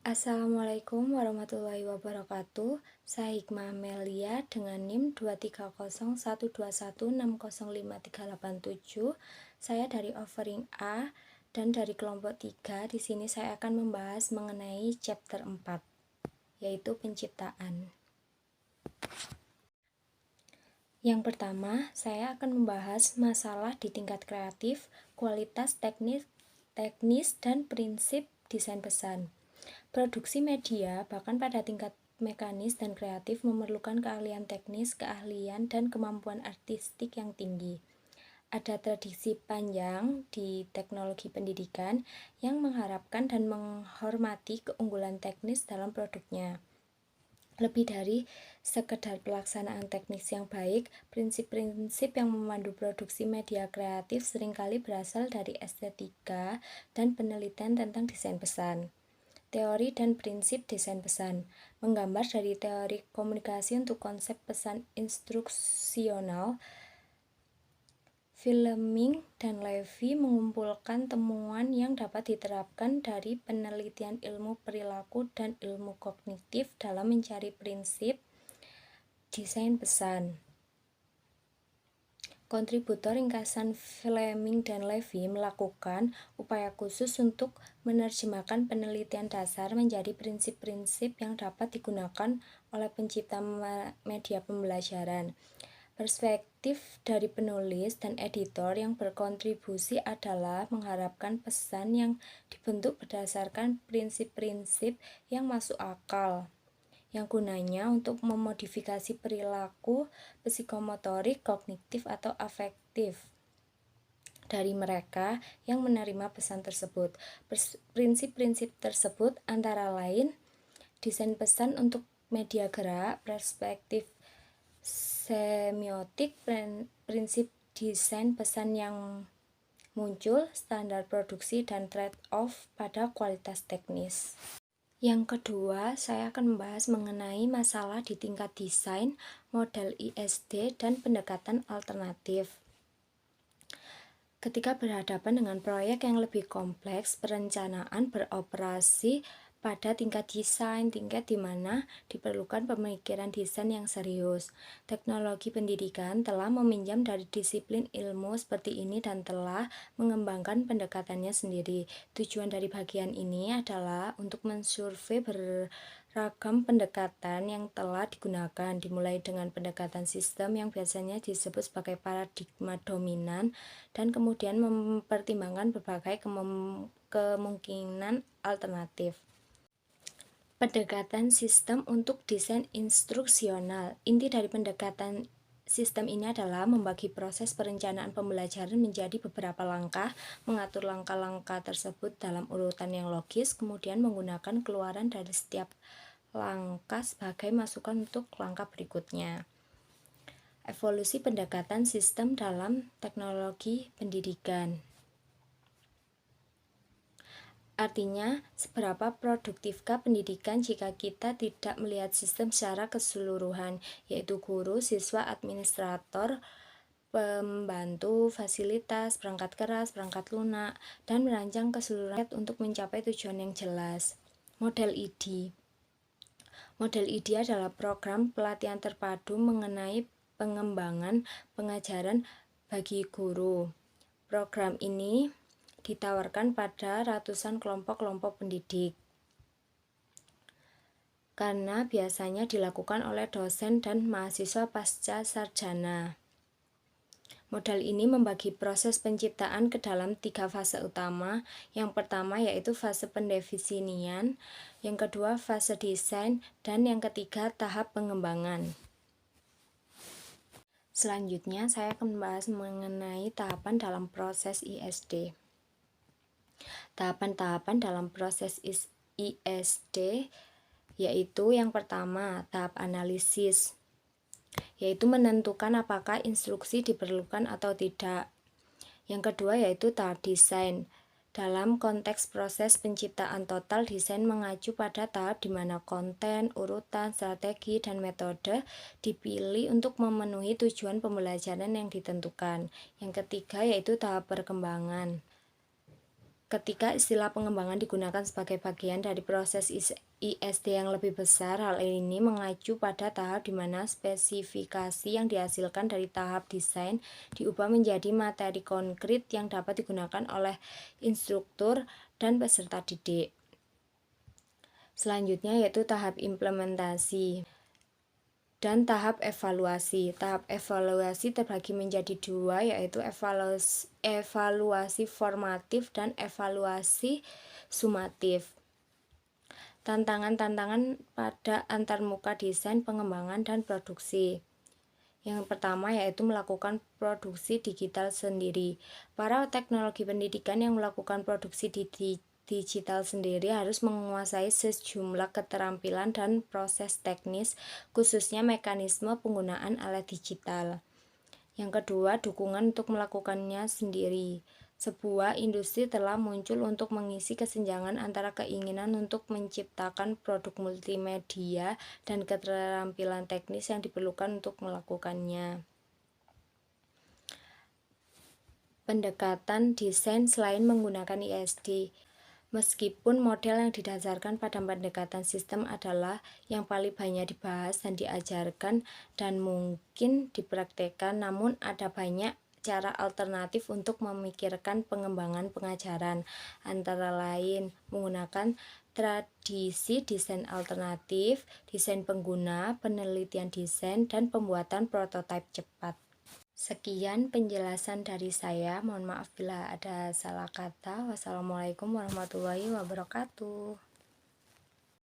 Assalamualaikum warahmatullahi wabarakatuh. Saya Hikmah Amelia dengan NIM 2301216053887. Saya dari offering A dan dari kelompok 3. Di sini saya akan membahas mengenai chapter 4, yaitu penciptaan. Yang pertama, saya akan membahas masalah di tingkat kreatif, kualitas teknis dan prinsip desain pesan. Produksi media, bahkan pada tingkat mekanis dan kreatif, memerlukan keahlian teknis, keahlian, dan kemampuan artistik yang tinggi. Ada tradisi panjang di teknologi pendidikan yang mengharapkan dan menghormati keunggulan teknis dalam produknya. Lebih dari sekedar pelaksanaan teknis yang baik, prinsip-prinsip yang memandu produksi media kreatif seringkali berasal dari estetika dan penelitian tentang desain pesan. Teori dan prinsip desain pesan menggambar dari teori komunikasi untuk konsep pesan instruksional. Fleming dan Levy mengumpulkan temuan yang dapat diterapkan dari penelitian ilmu perilaku dan ilmu kognitif dalam mencari prinsip desain pesan. Kontributor ringkasan Fleming dan Levy melakukan upaya khusus untuk menerjemahkan penelitian dasar menjadi prinsip-prinsip yang dapat digunakan oleh pencipta media pembelajaran. Perspektif dari penulis dan editor yang berkontribusi adalah mengharapkan pesan yang dibentuk berdasarkan prinsip-prinsip yang masuk akal, yang gunanya untuk memodifikasi perilaku psikomotorik, kognitif, atau afektif dari mereka yang menerima pesan tersebut. Prinsip-prinsip tersebut antara lain desain pesan untuk media gerak, perspektif semiotik, prinsip desain pesan yang muncul, standar produksi, dan trade-off pada kualitas teknis. Yang kedua, saya akan membahas mengenai masalah di tingkat desain, model ISD, dan pendekatan alternatif. Ketika berhadapan dengan proyek yang lebih kompleks, perencanaan beroperasi pada tingkat desain, tingkat di mana diperlukan pemikiran desain yang serius. Teknologi pendidikan telah meminjam dari disiplin ilmu seperti ini dan telah mengembangkan pendekatannya sendiri. Tujuan dari bagian ini adalah untuk mensurvei beragam pendekatan yang telah digunakan, dimulai dengan pendekatan sistem yang biasanya disebut sebagai paradigma dominan, dan kemudian mempertimbangkan berbagai kemungkinan alternatif. Pendekatan sistem untuk desain instruksional. Inti dari pendekatan sistem ini adalah membagi proses perencanaan pembelajaran menjadi beberapa langkah, mengatur langkah-langkah tersebut dalam urutan yang logis, kemudian menggunakan keluaran dari setiap langkah sebagai masukan untuk langkah berikutnya. Evolusi pendekatan sistem dalam teknologi pendidikan. Artinya, seberapa produktifkah pendidikan jika kita tidak melihat sistem secara keseluruhan, yaitu guru, siswa, administrator, pembantu, fasilitas, perangkat keras, perangkat lunak, dan merancang keseluruhan untuk mencapai tujuan yang jelas. Model ID. Model ID adalah program pelatihan terpadu mengenai pengembangan pengajaran bagi guru. Program ini ditawarkan pada ratusan kelompok-kelompok pendidik, karena biasanya dilakukan oleh dosen dan mahasiswa pasca sarjana. Model ini membagi proses penciptaan ke dalam 3 fase utama. Yang pertama yaitu fase pendefinisian, yang kedua fase desain, dan yang ketiga tahap pengembangan. Selanjutnya saya akan membahas mengenai tahapan dalam proses ISD. Tahapan-tahapan dalam proses ISD yaitu yang pertama, tahap analisis, yaitu menentukan apakah instruksi diperlukan atau tidak. Yang kedua yaitu tahap desain. Dalam konteks proses penciptaan total, desain mengacu pada tahap di mana konten, urutan, strategi, dan metode dipilih untuk memenuhi tujuan pembelajaran yang ditentukan. Yang ketiga yaitu tahap perkembangan. Ketika istilah pengembangan digunakan sebagai bagian dari proses ISD yang lebih besar, hal ini mengacu pada tahap di mana spesifikasi yang dihasilkan dari tahap desain diubah menjadi materi konkret yang dapat digunakan oleh instruktur dan peserta didik. Selanjutnya yaitu tahap implementasi dan tahap evaluasi. Tahap evaluasi terbagi menjadi dua, yaitu evaluasi formatif dan evaluasi sumatif. Tantangan-tantangan pada antarmuka desain, pengembangan, dan produksi. Yang pertama yaitu melakukan produksi digital sendiri. Para teknologi pendidikan yang melakukan produksi digital sendiri harus menguasai sejumlah keterampilan dan proses teknis, khususnya mekanisme penggunaan alat digital. Yang kedua, dukungan untuk melakukannya sendiri. Sebuah industri telah muncul untuk mengisi kesenjangan antara keinginan untuk menciptakan produk multimedia dan keterampilan teknis yang diperlukan untuk melakukannya. Pendekatan desain selain menggunakan ISD. Meskipun model yang didasarkan pada pendekatan sistem adalah yang paling banyak dibahas dan diajarkan dan mungkin dipraktekkan, namun ada banyak cara alternatif untuk memikirkan pengembangan pengajaran, antara lain menggunakan tradisi desain alternatif, desain pengguna, penelitian desain, dan pembuatan prototipe cepat. Sekian penjelasan dari saya. Mohon maaf bila ada salah kata. Wassalamualaikum warahmatullahi wabarakatuh.